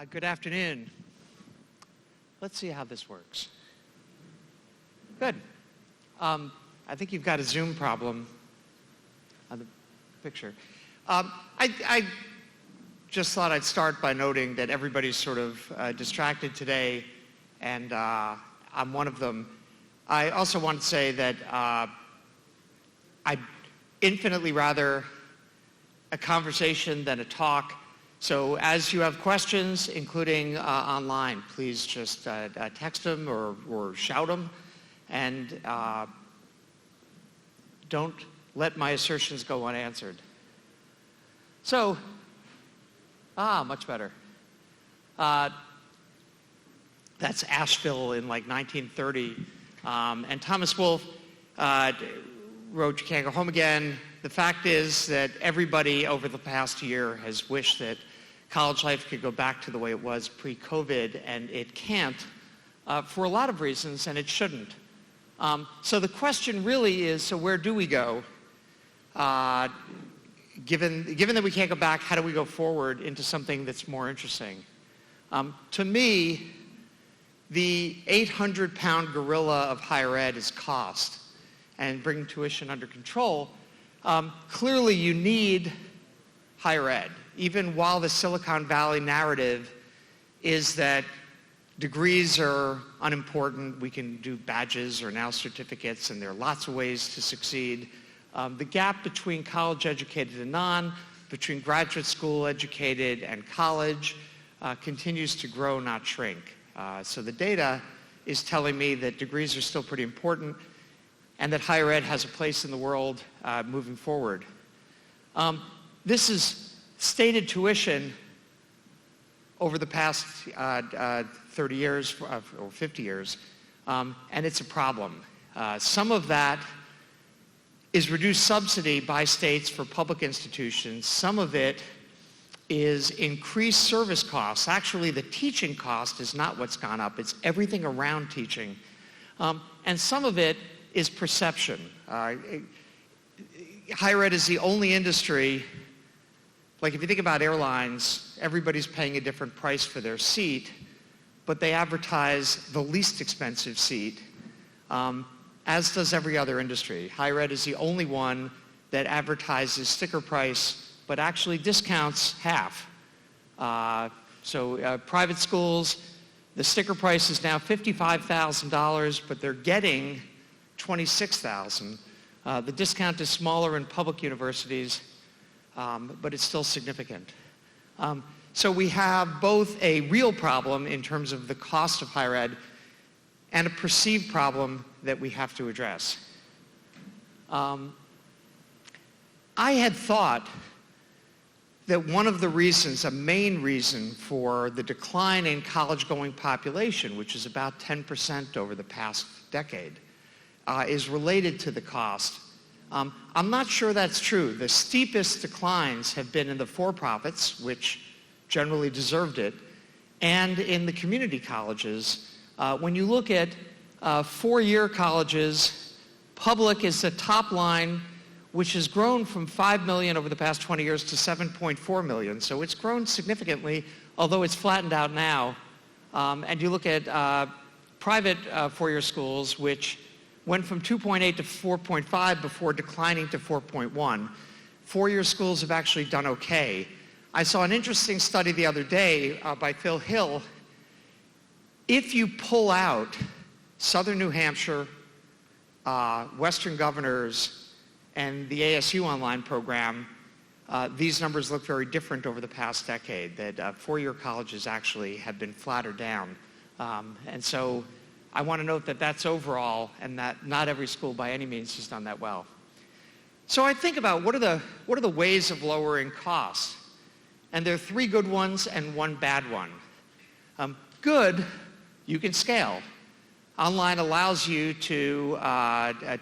Good afternoon. Let's see how this works. Good. I think you've got a Zoom problem on the picture. I just thought I'd start by noting that everybody's sort of distracted today, and I'm one of them. I also want to say that I'd infinitely rather a conversation than a talk. So as you have questions, including online, please just text them or shout them, and don't let my assertions go unanswered. So, much better. That's Asheville in like 1930. And Thomas Wolfe wrote, "You Can't Go Home Again." The fact is that everybody over the past year has wished that college life could go back to the way it was pre-COVID, and it can't for a lot of reasons, and it shouldn't. So the question really is, so where do we go? Given that we can't go back, how do we go forward into something that's more interesting? To me, the 800-pound gorilla of higher ed is cost and bringing tuition under control. Clearly, you need higher ed, even while the Silicon Valley narrative is that degrees are unimportant. We can do badges or now certificates, and there are lots of ways to succeed. The gap between college-educated and non, between graduate school-educated and college, continues to grow, not shrink. So the data is telling me that degrees are still pretty important and that higher ed has a place in the world moving forward. This is stated tuition over the past 30 years or 50 years, and it's a problem. Some of that is reduced subsidy by states for public institutions. Some of it is increased service costs. Actually, the teaching cost is not what's gone up. It's everything around teaching. And some of it is perception. Higher ed is the only industry, like if you think about airlines, everybody's paying a different price for their seat, but they advertise the least expensive seat, as does every other industry. Higher ed is the only one that advertises sticker price, but actually discounts half. Private schools, the sticker price is now $55,000, but they're getting $26,000. The discount is smaller in public universities, but it's still significant. So we have both a real problem in terms of the cost of higher ed and a perceived problem that we have to address. I had thought that one of the reasons, a main reason for the decline in college-going population, which is about 10% over the past decade, is related to the cost. I'm not sure that's true. The steepest declines have been in the for-profits, which generally deserved it, and in the community colleges. When you look at four-year colleges, public is the top line, which has grown from 5 million over the past 20 years to 7.4 million. So it's grown significantly, although it's flattened out now. And you look at private four-year schools, which went from 2.8 to 4.5 before declining to 4.1. Four-year schools have actually done okay. I saw an interesting study the other day by Phil Hill. If you pull out Southern New Hampshire, Western Governors, and the ASU online program, these numbers look very different over the past decade, that four-year colleges actually have been flatter down. And so I want to note that that's overall, and that not every school by any means has done that well. So I think about what are the ways of lowering costs? And there are three good ones and one bad one. Good, you can scale. Online allows you to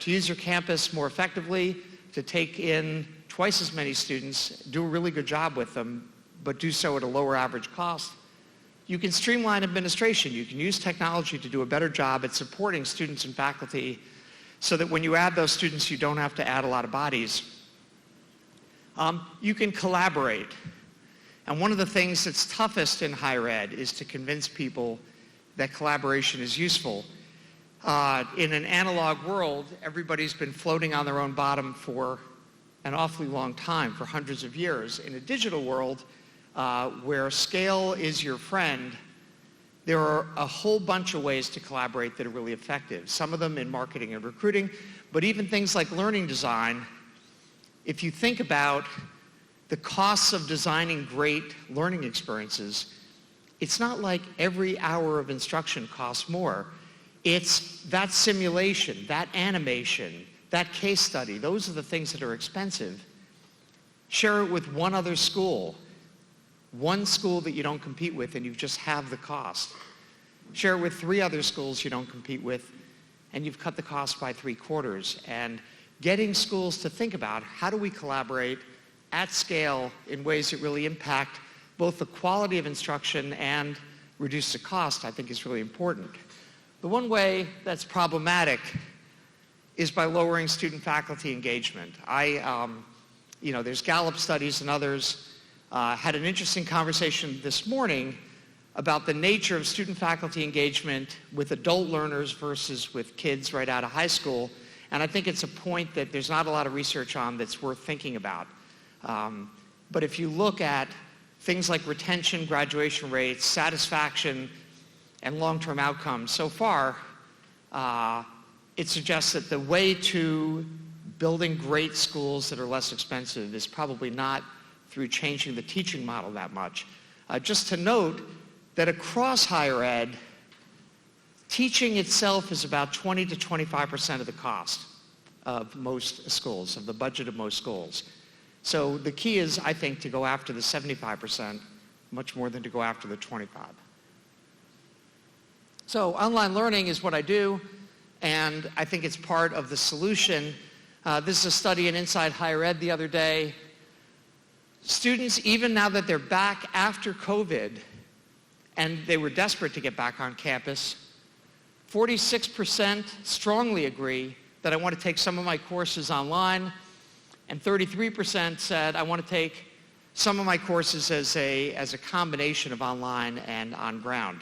use your campus more effectively, to take in twice as many students, do a really good job with them, but do so at a lower average cost. You can streamline administration. You can use technology to do a better job at supporting students and faculty so that when you add those students, you don't have to add a lot of bodies. You can collaborate. And one of the things that's toughest in higher ed is to convince people that collaboration is useful. In an analog world, everybody's been floating on their own bottom for an awfully long time, for hundreds of years. In a digital world, where scale is your friend, there are a whole bunch of ways to collaborate that are really effective. Some of them in marketing and recruiting, but even things like learning design. If you think about the costs of designing great learning experiences, it's not like every hour of instruction costs more. It's that simulation, that animation, that case study. Those are the things that are expensive. Share it with one other school. One school that you don't compete with and you just have the cost. Share it with 3 other schools you don't compete with and you've cut the cost by 3/4. And getting schools to think about how do we collaborate at scale in ways that really impact both the quality of instruction and reduce the cost, I think is really important. The one way that's problematic is by lowering student-faculty engagement. There's Gallup studies and others. Had an interesting conversation this morning about the nature of student-faculty engagement with adult learners versus with kids right out of high school. And I think it's a point that there's not a lot of research on that's worth thinking about. But if you look at things like retention, graduation rates, satisfaction, and long-term outcomes, so far, it suggests that the way to building great schools that are less expensive is probably not through changing the teaching model that much. Just to note that across higher ed, teaching itself is about 20 to 25% of the cost of most schools, of the budget of most schools. So the key is, I think, to go after the 75% much more than to go after the 25%. So online learning is what I do, and I think it's part of the solution. This is a study in Inside Higher Ed the other day. Students, even now that they're back after COVID, and they were desperate to get back on campus, 46% strongly agree that I want to take some of my courses online, and 33% said I want to take some of my courses as a combination of online and on ground.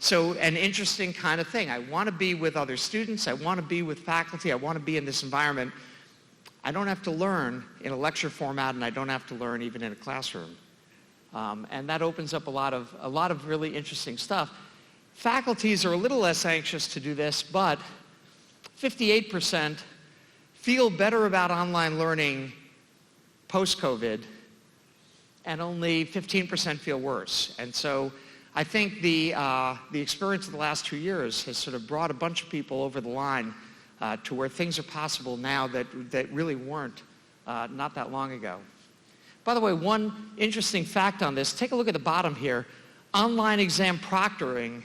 So an interesting kind of thing. I want to be with other students. I want to be with faculty. I want to be in this environment. I don't have to learn in a lecture format, and I don't have to learn even in a classroom. And that opens up a lot of really interesting stuff. Faculties are a little less anxious to do this, but 58% feel better about online learning post-COVID, and only 15% feel worse. And so I think the experience of the last 2 years has sort of brought a bunch of people over the line to where things are possible now that really weren't not that long ago. By the way, one interesting fact on this, take a look at the bottom here. Online exam proctoring,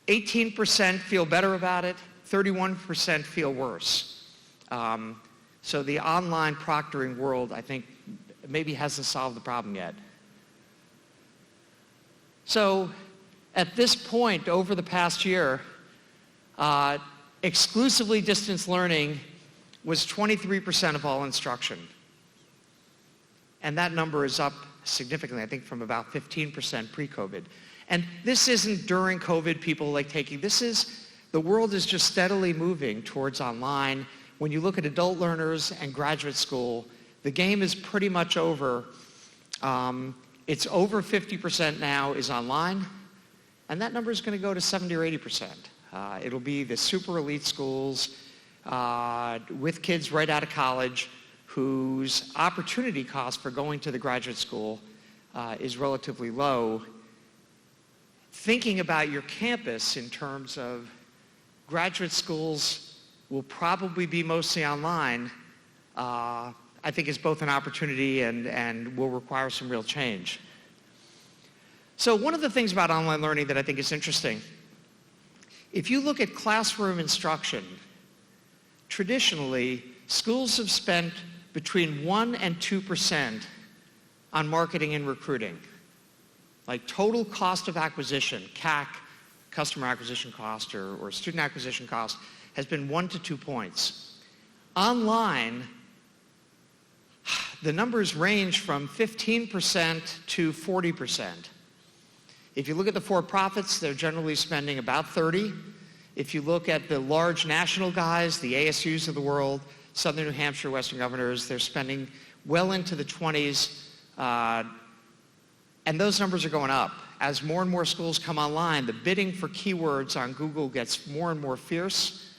18% feel better about it, 31% feel worse. So the online proctoring world, I think, maybe hasn't solved the problem yet. So at this point, over the past year, exclusively distance learning was 23% of all instruction. And that number is up significantly, I think, from about 15% pre-COVID. And this isn't during COVID, people the world is just steadily moving towards online. When you look at adult learners and graduate school, the game is pretty much over. It's over 50% now is online, and that number is going to go to 70 or 80%. It'll be the super elite schools with kids right out of college whose opportunity cost for going to the graduate school is relatively low. Thinking about your campus in terms of graduate schools will probably be mostly online, I think is both an opportunity and will require some real change. So one of the things about online learning that I think is interesting, if you look at classroom instruction, traditionally, schools have spent between 1% and 2% on marketing and recruiting. Like total cost of acquisition, CAC, customer acquisition cost, or student acquisition cost, has been 1 to 2 points. Online, the numbers range from 15% to 40%. If you look at the for-profits, they're generally spending about 30%. If you look at the large national guys, the ASUs of the world, Southern New Hampshire, Western Governors, they're spending well into the 20s, and those numbers are going up. As more and more schools come online, the bidding for keywords on Google gets more and more fierce.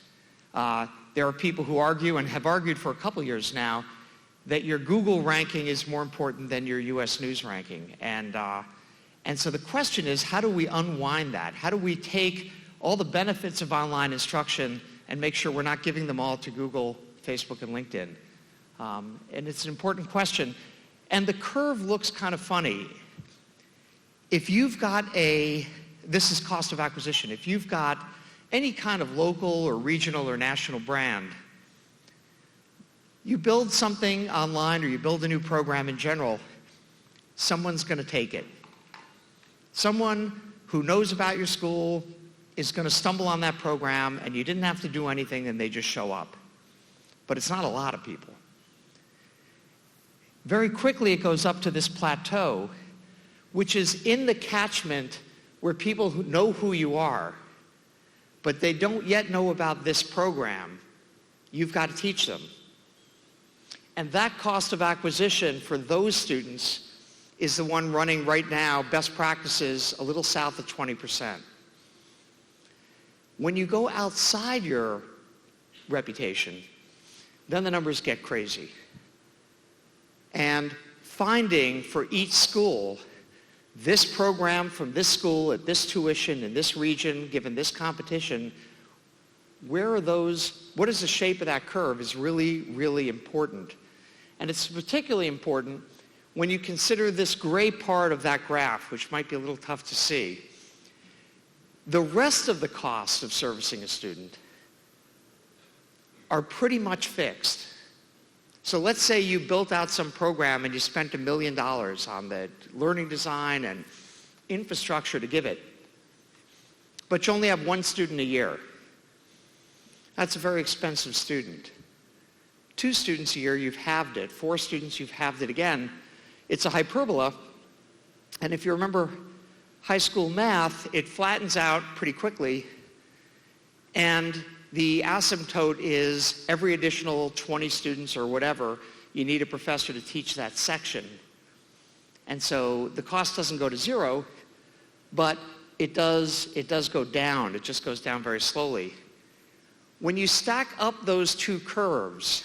There are people who argue, and have argued for a couple years now, that your Google ranking is more important than your US News ranking. And so the question is, how do we unwind that? How do we take all the benefits of online instruction and make sure we're not giving them all to Google, Facebook, and LinkedIn? And it's an important question. And the curve looks kind of funny. If you've got this is cost of acquisition. If you've got any kind of local or regional or national brand, you build something online or you build a new program in general, someone's going to take it. Someone who knows about your school is going to stumble on that program, and you didn't have to do anything, and they just show up. But it's not a lot of people. Very quickly it goes up to this plateau, which is in the catchment where people who know who you are, but they don't yet know about this program. You've got to teach them. And that cost of acquisition for those students is the one running right now, best practices, a little south of 20%. When you go outside your reputation, then the numbers get crazy. And finding for each school, this program from this school at this tuition in this region, given this competition, where are those, what is the shape of that curve is really, really important. And it's particularly important when you consider this gray part of that graph, which might be a little tough to see. The rest of the costs of servicing a student are pretty much fixed. So let's say you built out some program and you spent $1 million on the learning design and infrastructure to give it, but you only have one student a year. That's a very expensive student. 2 students a year, you've halved it. 4 students, you've halved it again. It's a hyperbola, and if you remember high school math, it flattens out pretty quickly, and the asymptote is every additional 20 students or whatever, you need a professor to teach that section. And so the cost doesn't go to zero, but it does go down. It just goes down very slowly. When you stack up those 2 curves,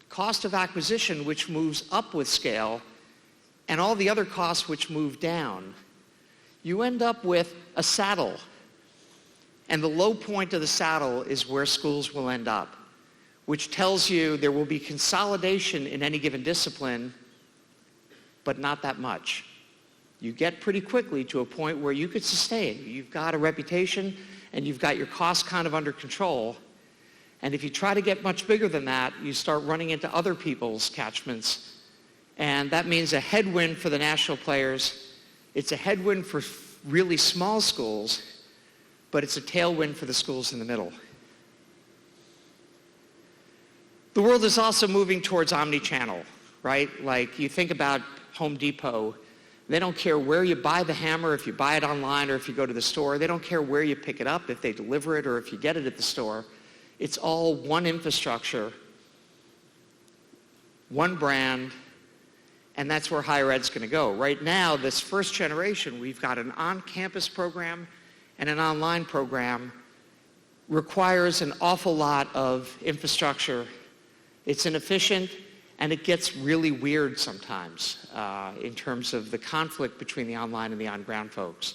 cost of acquisition, which moves up with scale, and all the other costs which move down, you end up with a saddle. And the low point of the saddle is where schools will end up, which tells you there will be consolidation in any given discipline, but not that much. You get pretty quickly to a point where you could sustain. You've got a reputation and you've got your costs kind of under control. And if you try to get much bigger than that, you start running into other people's catchments. And that means a headwind for the national players. It's a headwind for really small schools, but it's a tailwind for the schools in the middle. The world is also moving towards omnichannel, right? Like you think about Home Depot, they don't care where you buy the hammer, if you buy it online or if you go to the store. They don't care where you pick it up, if they deliver it or if you get it at the store. It's all one infrastructure, one brand, and that's where higher ed's going to go. Right now, this first generation, we've got an on-campus program and an online program, requires an awful lot of infrastructure. It's inefficient, and it gets really weird sometimes in terms of the conflict between the online and the on-ground folks.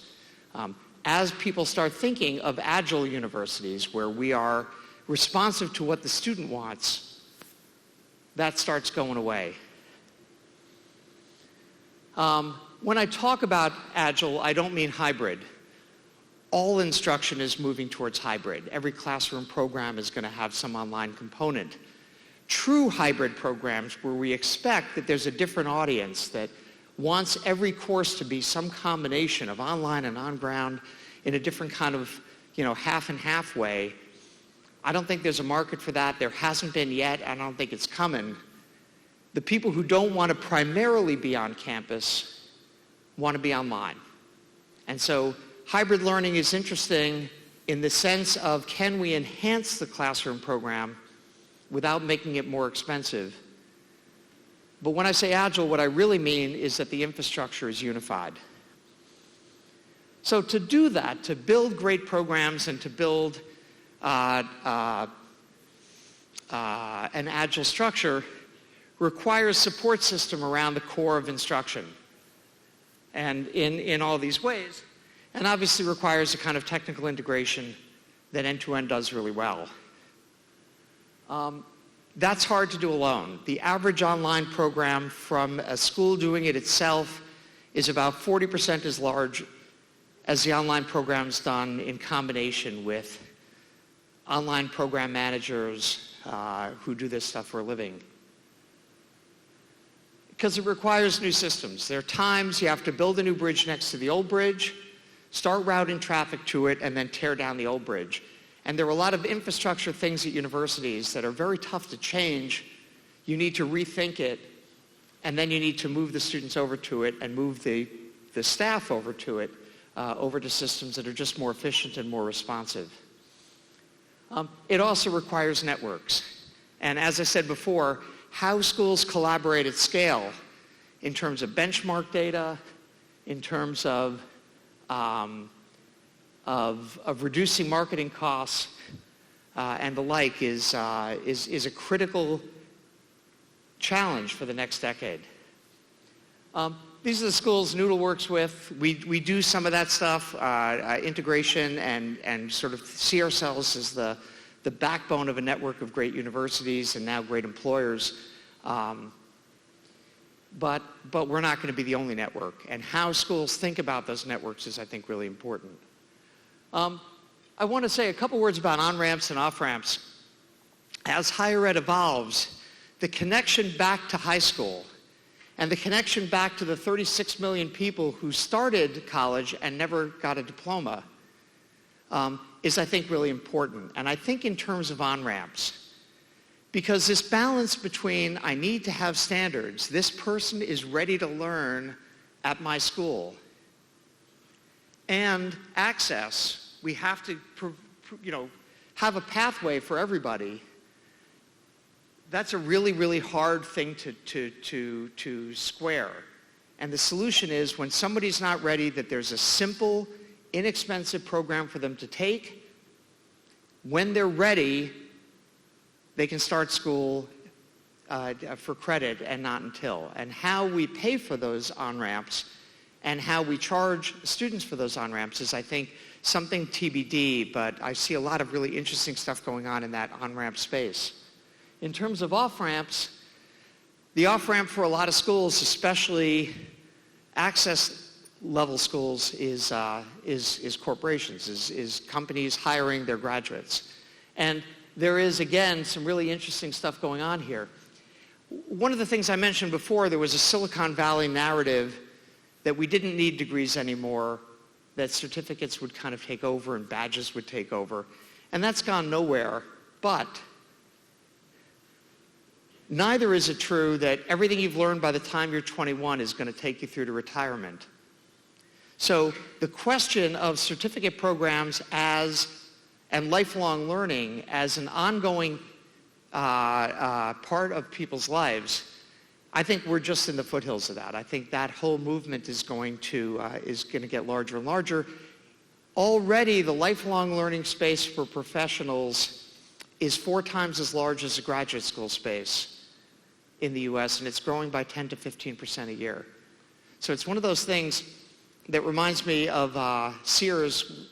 As people start thinking of Agile universities, where we are responsive to what the student wants, that starts going away. When I talk about Agile, I don't mean hybrid. All instruction is moving towards hybrid. Every classroom program is going to have some online component. True hybrid programs where we expect that there's a different audience that wants every course to be some combination of online and on-ground in a different kind of, half and half way. I don't think there's a market for that. There hasn't been yet. I don't think it's coming. the people who don't want to primarily be on campus want to be online. And so hybrid learning is interesting in the sense of, can we enhance the classroom program without making it more expensive? But when I say Agile, what I really mean is that the infrastructure is unified. So to do that, to build great programs and to build an Agile structure requires support system around the core of instruction and in all these ways, and obviously requires a kind of technical integration that end-to-end does really well. That's hard to do alone. The average online program from a school doing it itself is about 40% as large as the online programs done in combination with online program managers who do this stuff for a living. Because it requires new systems. There are times you have to build a new bridge next to the old bridge, start routing traffic to it, and then tear down the old bridge. And there are a lot of infrastructure things at universities that are very tough to change. You need to rethink it, and then you need to move the students over to it and move the staff over to it, over to systems that are just more efficient and more responsive. It also requires networks. And as I said before, how schools collaborate at scale in terms of benchmark data, in terms of reducing marketing costs and the like is a critical challenge for the next decade. These are the schools Noodle works with. We do some of that stuff, integration and sort of see ourselves as the backbone of a network of great universities and now great employers. But we're not going to be the only network. And how schools think about those networks is, I think, really important. I want to say a couple words about on-ramps and off-ramps. As higher ed evolves, the connection back to high school and the connection back to the 36 million people who started college and never got a diploma is, I think, really important. And I think in terms of on-ramps, because this balance between I need to have standards, this person is ready to learn at my school, and access, we have to have a pathway for everybody. That's a really, really hard thing to square. And the solution is when somebody's not ready, that there's a simple, inexpensive program for them to take. When they're ready, they can start school for credit and not until. And how we pay for those on-ramps and how we charge students for those on-ramps is, I think, something TBD, but I see a lot of really interesting stuff going on in that on-ramp space. In terms of off-ramps, the off-ramp for a lot of schools, especially access level schools, is corporations, is companies hiring their graduates. And there is, again, some really interesting stuff going on here. One of the things I mentioned before, there was a Silicon Valley narrative that we didn't need degrees anymore, that certificates would kind of take over and badges would take over. And that's gone nowhere. But neither is it true that everything you've learned by the time you're 21 is going to take you through to retirement. So the question of certificate programs and lifelong learning as an ongoing part of people's lives, I think we're just in the foothills of that. I think that whole movement is going to get larger and larger. Already, the lifelong learning space for professionals is 4 times as large as the graduate school space in the US, and it's growing by 10 to 15% a year. So it's one of those things that reminds me of Sears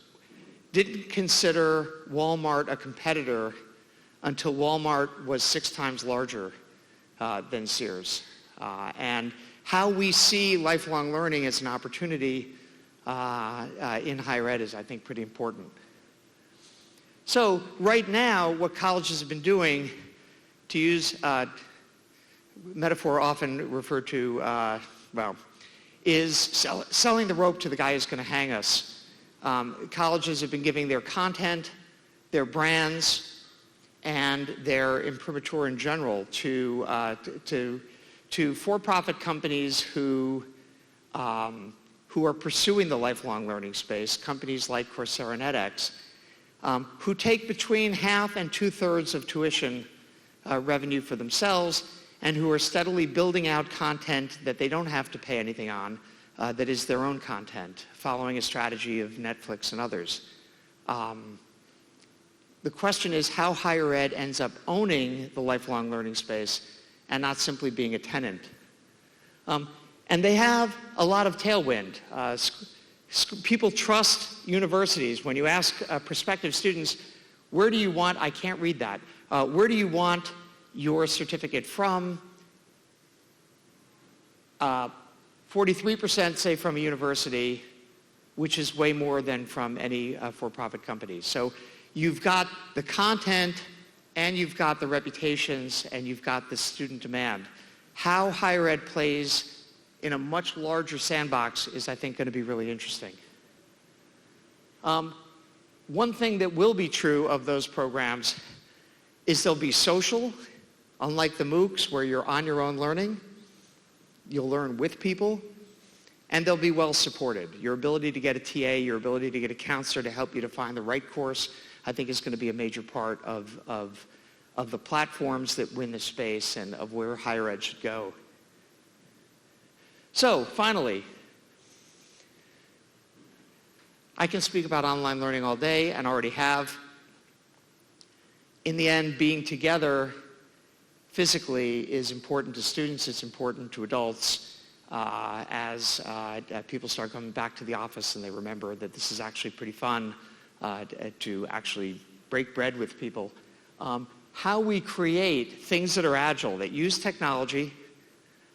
didn't consider Walmart a competitor until Walmart was 6 times larger than Sears. And how we see lifelong learning as an opportunity in higher ed is, I think, pretty important. So right now, what colleges have been doing, to use a metaphor often referred to, is selling the rope to the guy who's going to hang us. Colleges have been giving their content, their brands, and their imprimatur in general to to for-profit companies who are pursuing the lifelong learning space, companies like Coursera and edX, who take between half and 2/3 of tuition revenue for themselves, and who are steadily building out content that they don't have to pay anything on, that is their own content, following a strategy of Netflix and others. The question is how higher ed ends up owning the lifelong learning space and not simply being a tenant. And they have a lot of tailwind. People trust universities. When you ask prospective students, where do you want, I can't read that, where do you want your certificate from? 43% say from a university, which is way more than from any for-profit company. So you've got the content, and you've got the reputations, and you've got the student demand. How higher ed plays in a much larger sandbox is, I think, going to be really interesting. One thing that will be true of those programs is they'll be social, unlike the MOOCs where you're on your own learning. You'll learn with people, and they'll be well supported. Your ability to get a TA, your ability to get a counselor to help you to find the right course, I think is going to be a major part of the platforms that win the space and of where higher ed should go. So, finally, I can speak about online learning all day and already have. In the end, being together physically is important to students, it's important to adults as people start coming back to the office and they remember that this is actually pretty fun to actually break bread with people. How we create things that are agile, that use technology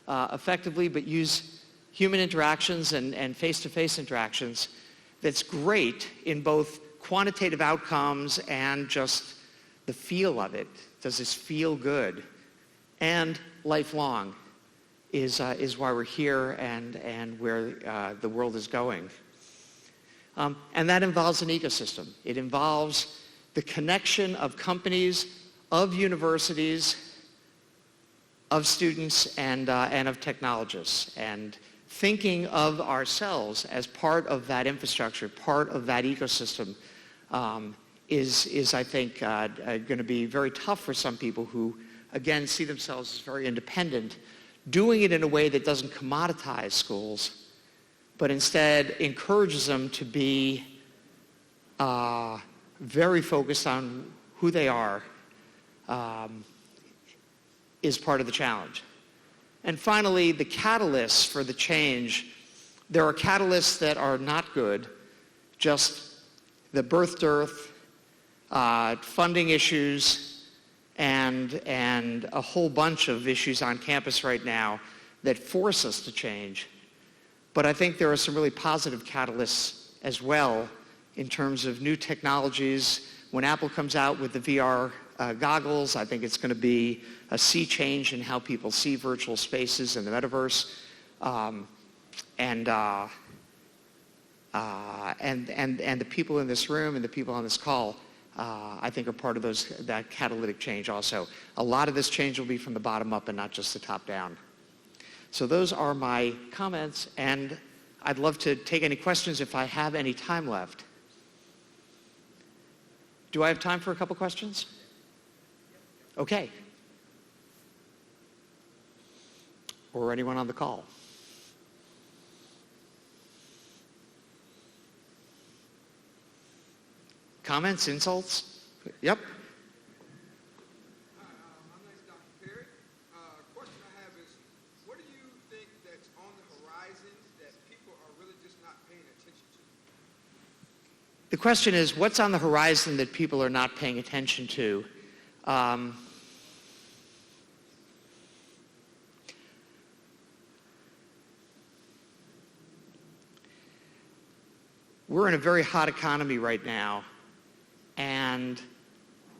effectively, but use human interactions and face-to-face interactions, that's great in both quantitative outcomes and just the feel of it. Does this feel good? And lifelong is why we're here and where the world is going. And that involves an ecosystem. It involves the connection of companies, of universities, of students, and of technologists. And thinking of ourselves as part of that infrastructure, part of that ecosystem, is I think, going to be very tough for some people who, again, see themselves as very independent, doing it in a way that doesn't commoditize schools, but instead encourages them to be very focused on who they are, is part of the challenge. And finally, the catalysts for the change. There are catalysts that are not good, just the birth dearth, funding issues, and a whole bunch of issues on campus right now that force us to change. But I think there are some really positive catalysts as well in terms of new technologies. When Apple comes out with the VR goggles, I think it's going to be a sea change in how people see virtual spaces in the Metaverse. And the people in this room and the people on this call, I think are part of that catalytic change also. A lot of this change will be from the bottom up and not just the top down. So those are my comments, and I'd love to take any questions if I have any time left. Do I have time for a couple questions? Okay. Or anyone on the call? Comments, insults? Yep. Hi, my name is Dr. Perry. Question I have is, what do you think that's on the horizon that people are really just not paying attention to? The question is, what's on the horizon that people are not paying attention to? We're in a very hot economy right now, and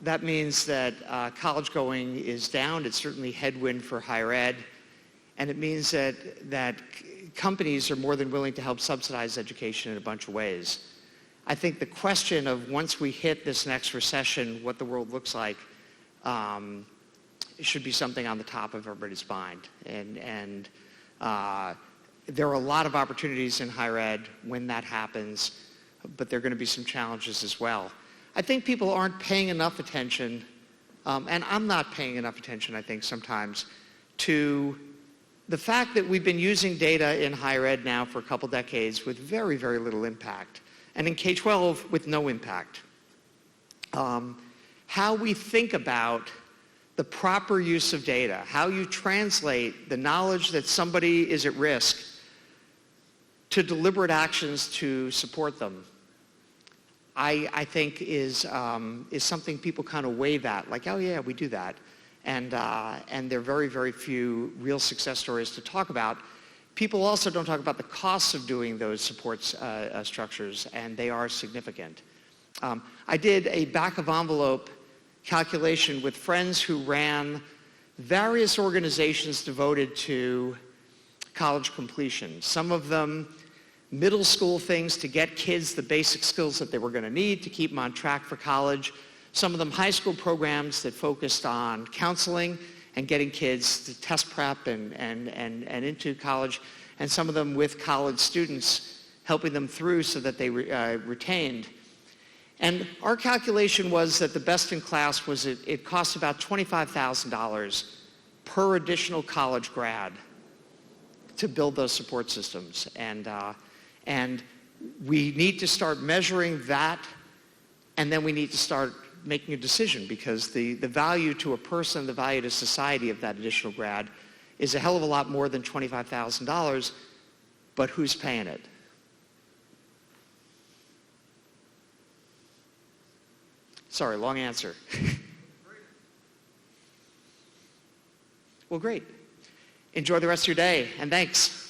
that means that college going is down. It's certainly headwind for higher ed, and it means that companies are more than willing to help subsidize education in a bunch of ways. I think the question of once we hit this next recession, what the world looks like, should be something on the top of everybody's mind. And there are a lot of opportunities in higher ed when that happens, but there are going to be some challenges as well. I think people aren't paying enough attention, and I'm not paying enough attention, I think, sometimes, to the fact that we've been using data in higher ed now for a couple decades with very, very little impact, and in K-12 with no impact. How we think about the proper use of data, how you translate the knowledge that somebody is at risk to deliberate actions to support them, I think is something people kind of wave at, like, oh yeah, we do that. And there are very, very few real success stories to talk about. People also don't talk about the costs of doing those support structures, and they are significant. I did a back-of-envelope calculation with friends who ran various organizations devoted to college completion. Some of them middle school things to get kids the basic skills that they were going to need to keep them on track for college. Some of them high school programs that focused on counseling and getting kids to test prep and into college. And some of them with college students, helping them through so that they retained. And our calculation was that the best in class was it cost about $25,000 per additional college grad to build those support systems. And we need to start measuring that, and then we need to start making a decision, because the value to a person, the value to society of that additional grad is a hell of a lot more than $25,000, but who's paying it? Sorry, long answer. Well, great. Enjoy the rest of your day, and thanks.